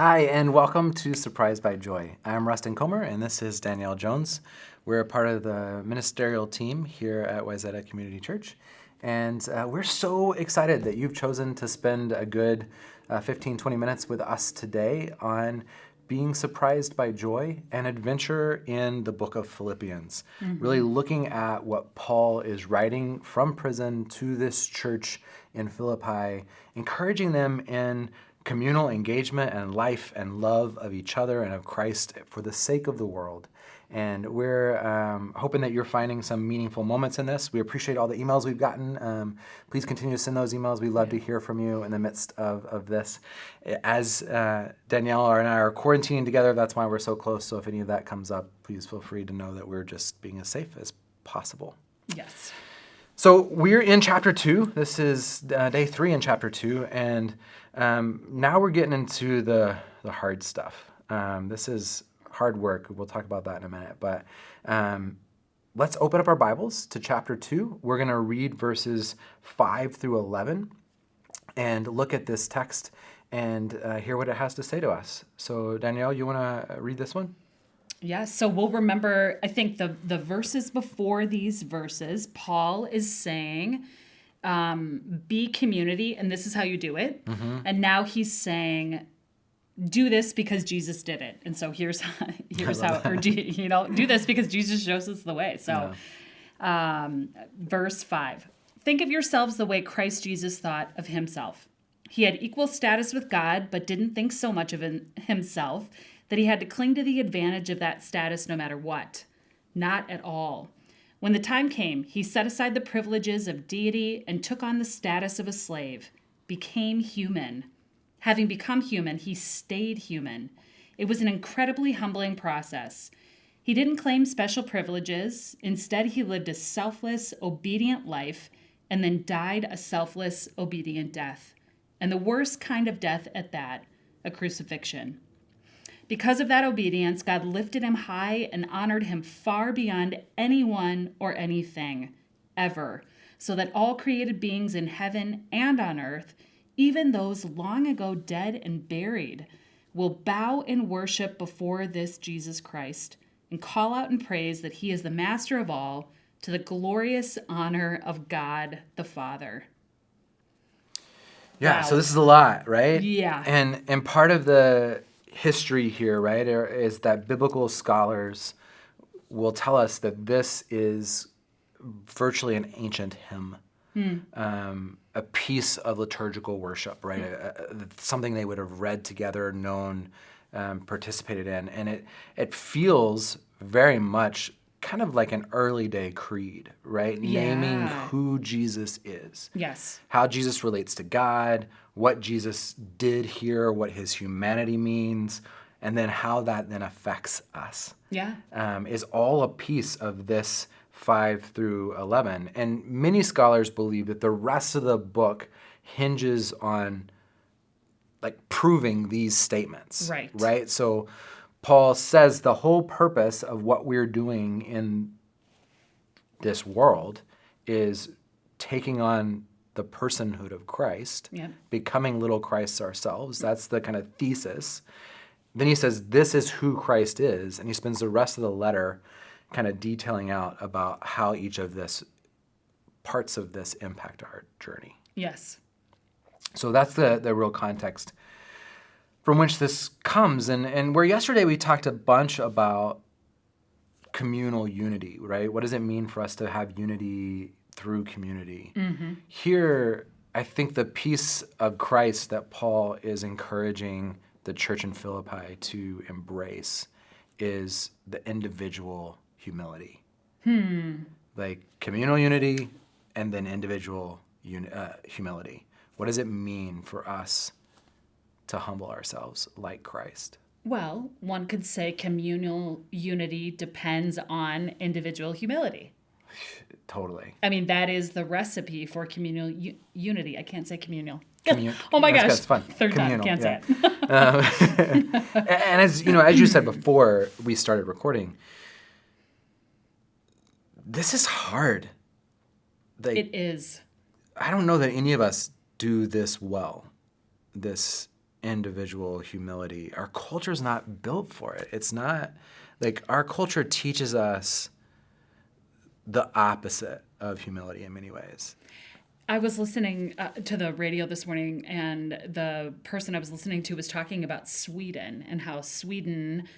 Hi, and welcome to Surprised by Joy. I'm Rustin Comer, and this is Danielle Jones. We're a part of the ministerial team here at Wayzata Community Church, and we're so excited that you've chosen to spend a good 15-20 minutes with us today on being surprised by joy, an adventure in the book of Philippians. Really looking at what Paul is writing from prison to this church in Philippi, encouraging them in communal engagement and life and love of each other and of Christ for the sake of the world. And we're hoping that you're finding some meaningful moments in this. We appreciate all the emails we've gotten. Please continue to send those emails. We'd love to hear from you in the midst of this. As Danielle and I are quarantining together, that's why we're so close. So if any of that comes up, please feel free to know that we're just being as safe as possible. Yes. So we're in chapter 2. This is day 3 in chapter 2. And now we're getting into the hard stuff. This is hard work. We'll talk about that in a minute. But let's open up our Bibles to chapter 2. We're going to read verses 5 through 11 and look at this text and hear what it has to say to us. So Danielle, you want to read this one? Yes. So we'll remember, I think the verses before these verses, Paul is saying, be community, and this is how you do it. And now he's saying, do this because Jesus did it. And so here's how, or do this because Jesus shows us the way. So verse 5, think of yourselves the way Christ Jesus thought of himself. He had equal status with God, but didn't think so much of himself that he had to cling to the advantage of that status no matter what. Not at all. When the time came, he set aside the privileges of deity and took on the status of a slave, became human. Having become human, he stayed human. It was an incredibly humbling process. He didn't claim special privileges. Instead, he lived a selfless, obedient life and then died a selfless, obedient death. And the worst kind of death at that, a crucifixion. Because of that obedience, God lifted him high and honored him far beyond anyone or anything, ever, so that all created beings in heaven and on earth, even those long ago dead and buried, will bow in worship before this Jesus Christ and call out in praise that he is the master of all, to the glorious honor of God the Father. Yeah, Wow. So this is a lot, right? Yeah. And part of the history here, right, is that biblical scholars will tell us that this is virtually an ancient hymn, a piece of liturgical worship, right? Something they would have read together, known, participated in, and it feels very much kind of like an early day creed, right? Yeah. Naming who Jesus is. Yes. How Jesus relates to God, what Jesus did here, what his humanity means, and then how that then affects us. Yeah. Is all a piece of this 5 through 11. And many scholars believe that the rest of the book hinges on like proving these statements. Right? So Paul says the whole purpose of what we're doing in this world is taking on the personhood of Christ, becoming little Christs ourselves. That's the kind of thesis. Then he says, this is who Christ is, and he spends the rest of the letter kind of detailing out about how each of this parts of this impact our journey. Yes. So that's the real context from which this comes. And where yesterday we talked a bunch about communal unity, right? What does it mean for us to have unity through community? Here, I think the piece of Christ that Paul is encouraging the church in Philippi to embrace is the individual humility. Like communal unity and then individual humility. What does it mean for us to humble ourselves like Christ? Well, one could say communal unity depends on individual humility. Totally. I mean, that is the recipe for communal unity. I can't say communal. Oh my gosh. It's fun. Third communal, time, can't say it. And as you said before we started recording, this is hard. Like, it is. I don't know that any of us do this well, this individual humility. Our culture's not built for it. It's not like our culture teaches us the opposite of humility in many ways. I was listening to the radio this morning, and the person I was listening to was talking about Sweden and how Sweden,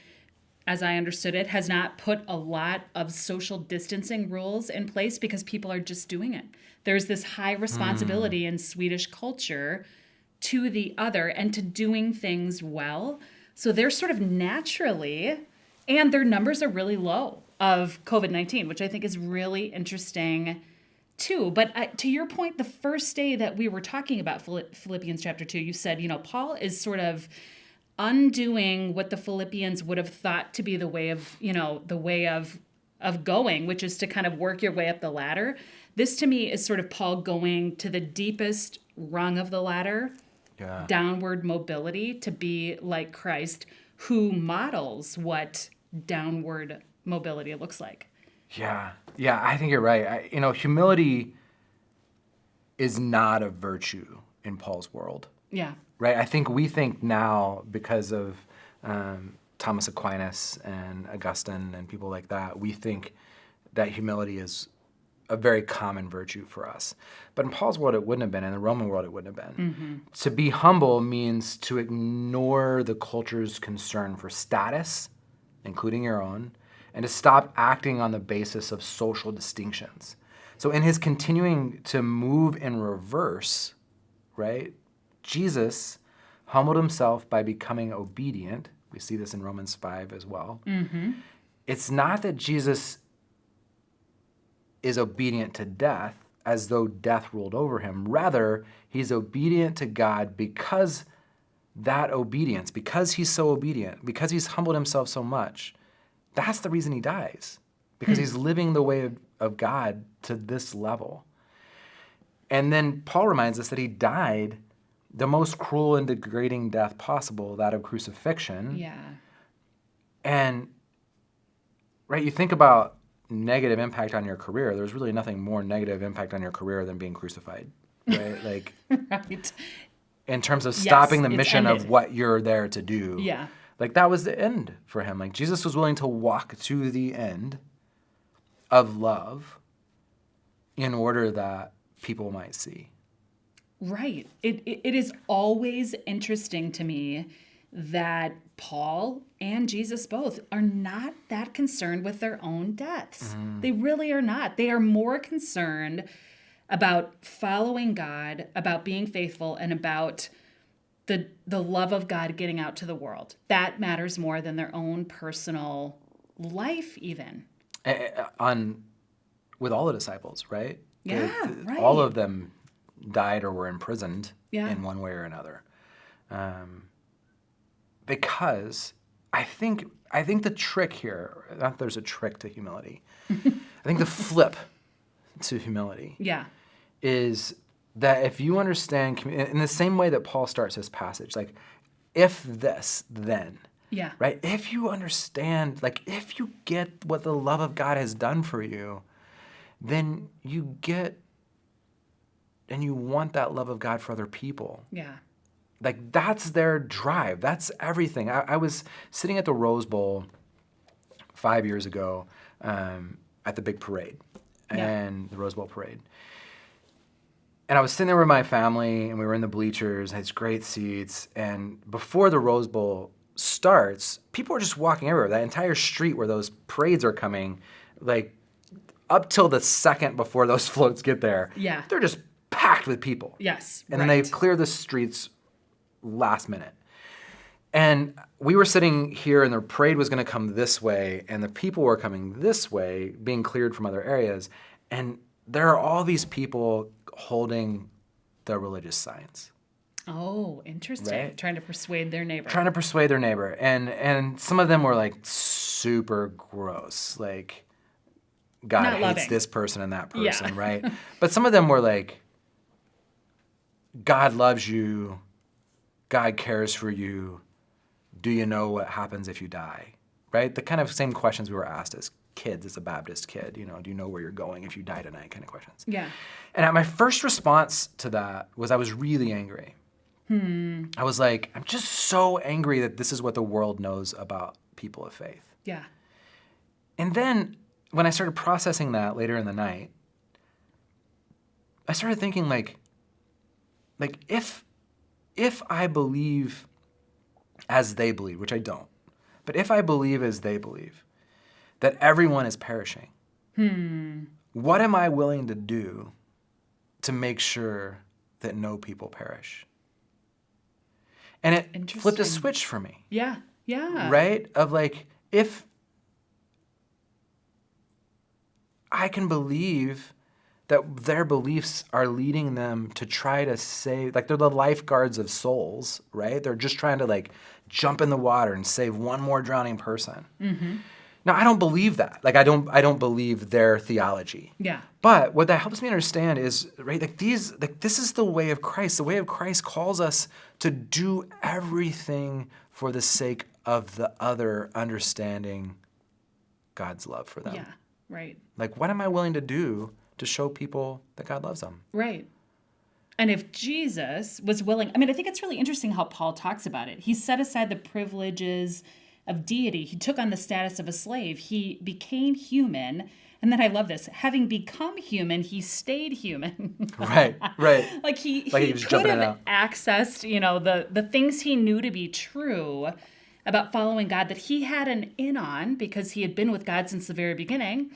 as I understood it, has not put a lot of social distancing rules in place because people are just doing it. There's this high responsibility in Swedish culture to the other and to doing things well. So they're sort of naturally, and their numbers are really low of COVID-19, which I think is really interesting too. But to your point, the first day that we were talking about Philippians chapter 2, you said, Paul is sort of undoing what the Philippians would have thought to be the way of going, which is to kind of work your way up the ladder. This to me is sort of Paul going to the deepest rung of the ladder, downward mobility, to be like Christ, who models what downward mobility looks like. Yeah, I think you're right. Humility is not a virtue in Paul's world. Yeah. Right? I think we think now, because of Thomas Aquinas and Augustine and people like that, we think that humility is a very common virtue for us. But in Paul's world, it wouldn't have been. In the Roman world, it wouldn't have been. Mm-hmm. To be humble means to ignore the culture's concern for status, including your own, and to stop acting on the basis of social distinctions. So in his continuing to move in reverse, right, Jesus humbled himself by becoming obedient. We see this in Romans 5 as well. Mm-hmm. It's not that Jesus is obedient to death as though death ruled over him. Rather, he's obedient to God because that obedience, because he's so obedient, because he's humbled himself so much, that's the reason he dies. Because he's living the way of God to this level. And then Paul reminds us that he died the most cruel and degrading death possible, that of crucifixion. Yeah. And, right, you think about negative impact on your career. There's really nothing more negative impact on your career than being crucified, right? Like, right. In terms of stopping the mission ended. of what you're there to do. Yeah. Like, that was the end for him. Like, Jesus was willing to walk to the end of love in order that people might see. Right. It is always interesting to me that Paul and Jesus both are not that concerned with their own deaths. Mm. They really are not. They are more concerned about following God, about being faithful, and about the love of God getting out to the world. That matters more than their own personal life even. With all the disciples, right? Yeah, right. All of them died or were imprisoned in one way or another. Because I think the trick here, not that there's a trick to humility, I think the flip to humility is that if you understand, in the same way that Paul starts his passage, like, if this, then, right? If you understand, like, if you get what the love of God has done for you, then you get and you want that love of God for other people. Yeah. Like, that's their drive. That's everything. I was sitting at the Rose Bowl 5 years ago at the big parade, and the Rose Bowl parade. And I was sitting there with my family, and we were in the bleachers, had great seats, and before the Rose Bowl starts, people are just walking everywhere. That entire street where those parades are coming, like, up till the second before those floats get there, they're just packed with people. Yes, and then they clear the streets last minute. And we were sitting here, and the parade was going to come this way, and the people were coming this way, being cleared from other areas. And there are all these people holding the religious signs. Oh, interesting. Right? Trying to persuade their neighbor. And some of them were, like, super gross. Like, God Not hates loving. this person and that person, right? But some of them were like, God loves you. God cares for you. Do you know what happens if you die? Right? The kind of same questions we were asked as kids, as a Baptist kid. Do you know where you're going if you die tonight, kind of questions. Yeah. And my first response to that was I was really angry. I was like, I'm just so angry that this is what the world knows about people of faith. Yeah. And then when I started processing that later in the night, I started thinking like if I believe as they believe, which I don't, but if I believe as they believe, that everyone is perishing, what am I willing to do to make sure that no people perish? And it flipped a Interesting. switch for me, Yeah. Yeah. right? Of like, if I can believe that their beliefs are leading them to try to save, like they're the lifeguards of souls, right? They're just trying to like jump in the water and save one more drowning person. Now, I don't believe that. Like I don't believe their theology. Yeah. But what that helps me understand is, right, this is the way of Christ. The way of Christ calls us to do everything for the sake of the other understanding God's love for them. Yeah. Right. Like, what am I willing to do to show people that God loves them? Right. And if Jesus was willing, I mean, I think it's really interesting how Paul talks about it. He set aside the privileges of deity. He took on the status of a slave. He became human. And then I love this. Having become human, he stayed human. Right. Like he he was could jumping in have accessed, the things he knew to be true about following God that he had an in on because he had been with God since the very beginning.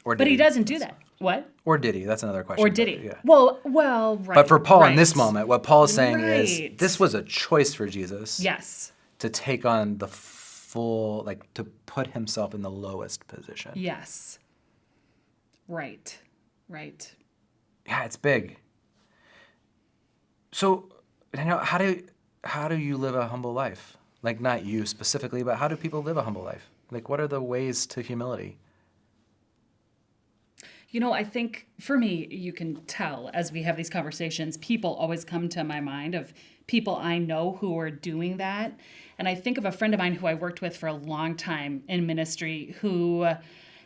Or But did he doesn't do that. What? Or did he? That's another question. Or did he? Yeah. Well, right. But for Paul in right. this moment, what Paul is saying is Right. this was a choice for Jesus Yes. to take on the full, like to put himself in the lowest position. Yes. Right. Yeah, it's big. So, Daniel, how do you live a humble life? Like not you specifically, but how do people live a humble life? Like what are the ways to humility? I think for me, you can tell as we have these conversations, people always come to my mind of people I know who are doing that. And I think of a friend of mine who I worked with for a long time in ministry who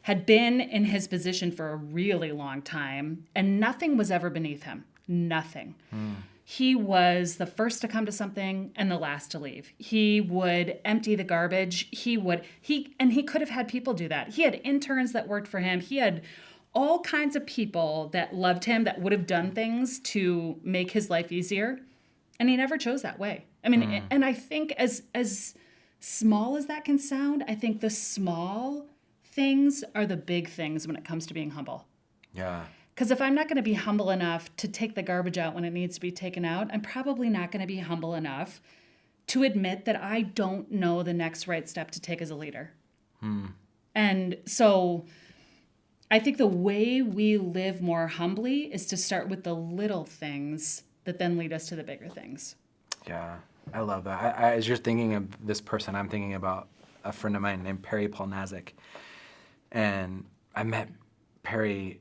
had been in his position for a really long time, and nothing was ever beneath him. Nothing. He was the first to come to something and the last to leave. He would empty the garbage. He could have had people do that. He had interns that worked for him. He had all kinds of people that loved him that would have done things to make his life easier. And he never chose that way. I mean, and I think as small as that can sound, I think the small things are the big things when it comes to being humble. Yeah. Because if I'm not going to be humble enough to take the garbage out when it needs to be taken out, I'm probably not going to be humble enough to admit that I don't know the next right step to take as a leader. And so I think the way we live more humbly is to start with the little things that then lead us to the bigger things. Yeah, I love that. As you're thinking of this person, I'm thinking about a friend of mine named Perry Polnazik. And I met Perry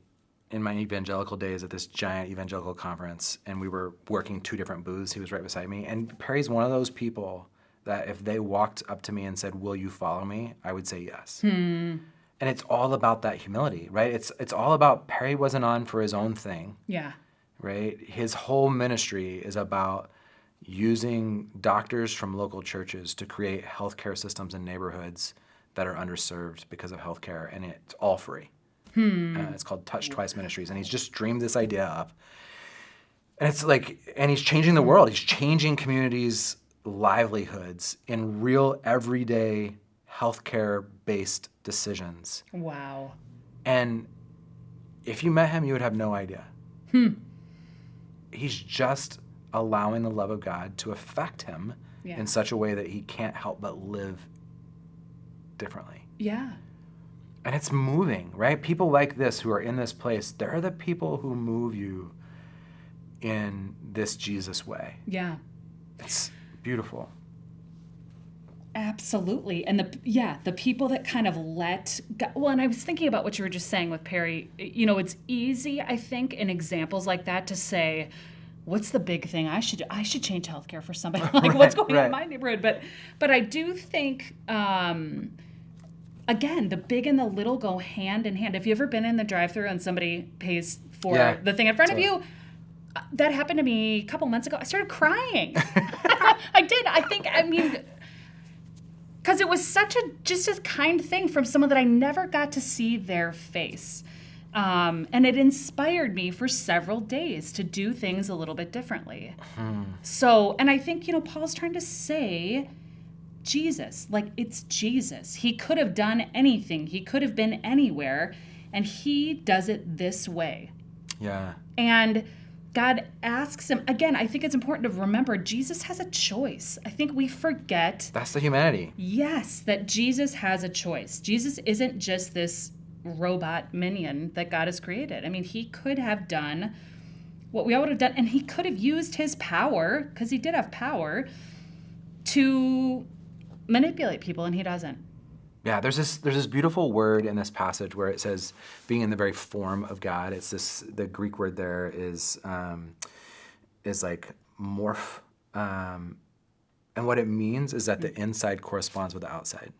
in my evangelical days at this giant evangelical conference, and we were working two different booths. He was right beside me. And Perry's one of those people that if they walked up to me and said, "Will you follow me?" I would say yes. And it's all about that humility, right? It's all about Perry wasn't on for his own thing. Yeah. Right? His whole ministry is about using doctors from local churches to create healthcare systems in neighborhoods that are underserved because of healthcare, and it's all free. It's called Touch Twice Ministries, and he's just dreamed this idea up. And it's like, and he's changing the world. He's changing communities' livelihoods in real, everyday, healthcare-based decisions. Wow. And if you met him, you would have no idea. He's just allowing the love of God to affect him in such a way that he can't help but live differently. Yeah. And it's moving, right? People like this who are in this place, they're the people who move you in this Jesus way. Yeah. It's beautiful. Absolutely. And the people that kind of let God, well, and I was thinking about what you were just saying with Perry. It's easy, I think, in examples like that to say, what's the big thing I should change healthcare for somebody? Like what's going on in my neighborhood? But I do think again, the big and the little go hand in hand. Have you ever been in the drive-thru and somebody pays for the thing in front of you? That happened to me a couple months ago. I started crying. I did. I mean, because it was just a kind thing from someone that I never got to see their face. And it inspired me for several days to do things a little bit differently. So, and I think, Paul's trying to say Jesus, like it's Jesus. He could have done anything, he could have been anywhere, and he does it this way. Yeah. And God asks him, again, I think it's important to remember Jesus has a choice. I think we forget. That's the humanity. Yes, that Jesus has a choice. Jesus isn't just this robot minion that God has created. I mean, he could have done what we all would have done, and he could have used his power, because he did have power, to manipulate people, and he doesn't. Yeah, there's this beautiful word in this passage where it says being in the very form of God. It's the Greek word there is like morph, and what it means is that the inside corresponds with the outside.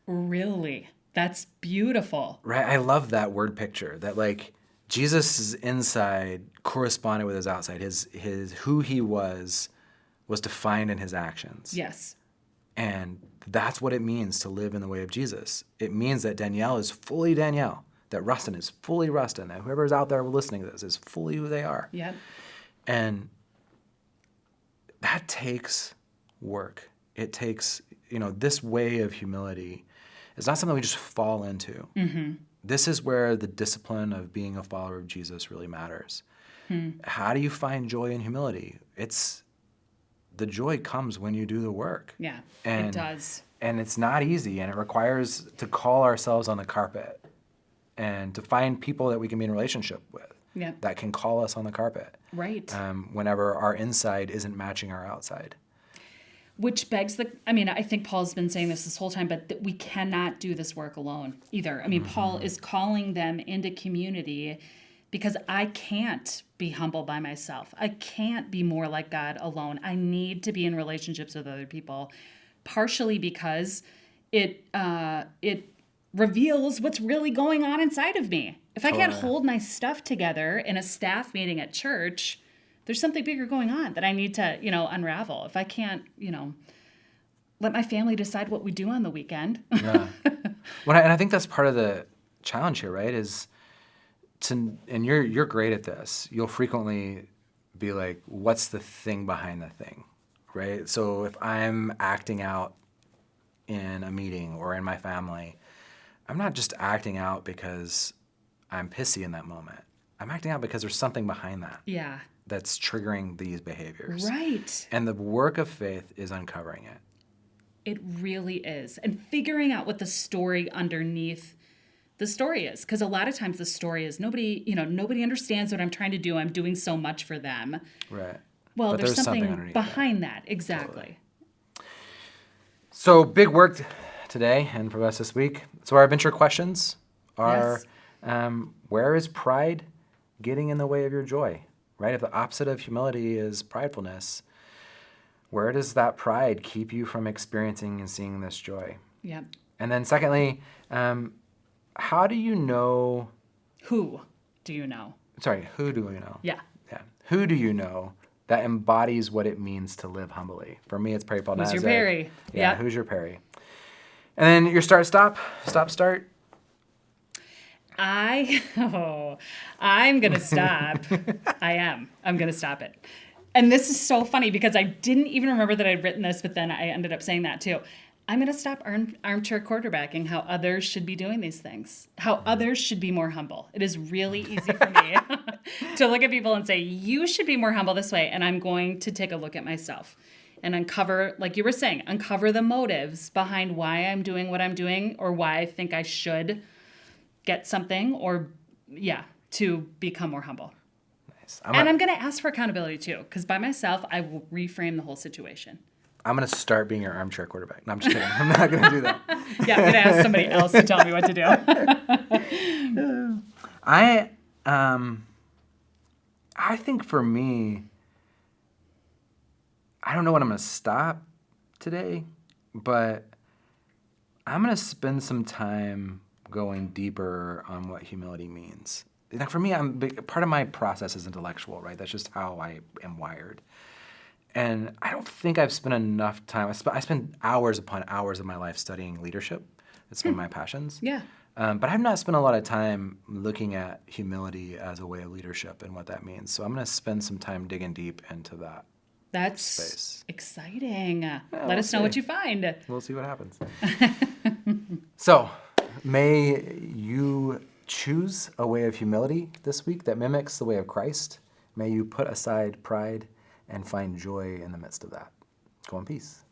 Really? That's beautiful. Right? I love that word picture, that like Jesus' inside corresponded with his outside. His who he was defined in his actions. Yes. And that's what it means to live in the way of Jesus. It means that Danielle is fully Danielle, that Rustin is fully Rustin, that whoever's out there listening to this is fully who they are. Yep. And that takes work. It takes, this way of humility is not something we just fall into. Mm-hmm. This is where the discipline of being a follower of Jesus really matters. How do you find joy in humility? The joy comes when you do the work. Yeah, and, it does. And it's not easy, and it requires to call ourselves on the carpet and to find people that we can be in relationship with that can call us on the carpet. Right. Whenever our inside isn't matching our outside. Which begs I think Paul's been saying this whole time, but that we cannot do this work alone either. I mean, Paul is calling them into community because I can't be humble by myself. I can't be more like God alone. I need to be in relationships with other people, partially because it reveals what's really going on inside of me. If I can't hold my stuff together in a staff meeting at church, there's something bigger going on that I need to, unravel. If I can't, let my family decide what we do on the weekend. Yeah. And I think that's part of the challenge here, right? And you're great at this. You'll frequently be like, what's the thing behind the thing, right? So if I'm acting out in a meeting or in my family, I'm not just acting out because I'm pissy in that moment. I'm acting out because there's something behind that. Yeah. That's triggering these behaviors. Right. And the work of faith is uncovering it. It really is. And figuring out what the story underneath the story is. Because a lot of times the story is nobody understands what I'm trying to do. I'm doing so much for them. Right. Well, But there's something underneath behind that. Exactly. Totally. So big work today and for us this week. So our adventure questions are, where is pride getting in the way of your joy? Right? If the opposite of humility is pridefulness, where does that pride keep you from experiencing and seeing this joy? Yep. And then secondly, how do you know... Who do you know? Sorry, who do you know? Yeah. Yeah. Who do you know that embodies what it means to live humbly? For me, it's Perry Paul Who's Nazek. your Perry? Yeah, Yep. who's your Perry? And then your start, stop, start. I'm going to stop. I'm going to stop it. And this is so funny because I didn't even remember that I'd written this, but then I ended up saying that too. I'm going to stop armchair quarterbacking how others should be doing these things, how others should be more humble. It is really easy for me to look at people and say, you should be more humble this way. And I'm going to take a look at myself and uncover, like you were saying, uncover the motives behind why I'm doing what I'm doing or why I think I should get something or, to become more humble. Nice. And I'm going to ask for accountability too, because by myself, I will reframe the whole situation. I'm going to start being your armchair quarterback. No, I'm just kidding. I'm not going to do that. Yeah, I'm going to ask somebody else to tell me what to do. I think for me, I don't know when I'm going to stop today, but I'm going to spend some time going deeper on what humility means. for me, part of my process is intellectual, right? That's just how I am wired. And I don't think I've spent enough time. I spend hours upon hours of my life studying leadership. It's one of my passions. Yeah. But I've not spent a lot of time looking at humility as a way of leadership and what that means. So I'm going to spend some time digging deep into that That's space. exciting. Let we'll us know see. what you find. We'll see what happens. So may you choose a way of humility this week that mimics the way of Christ. May you put aside pride and find joy in the midst of that. Go in peace.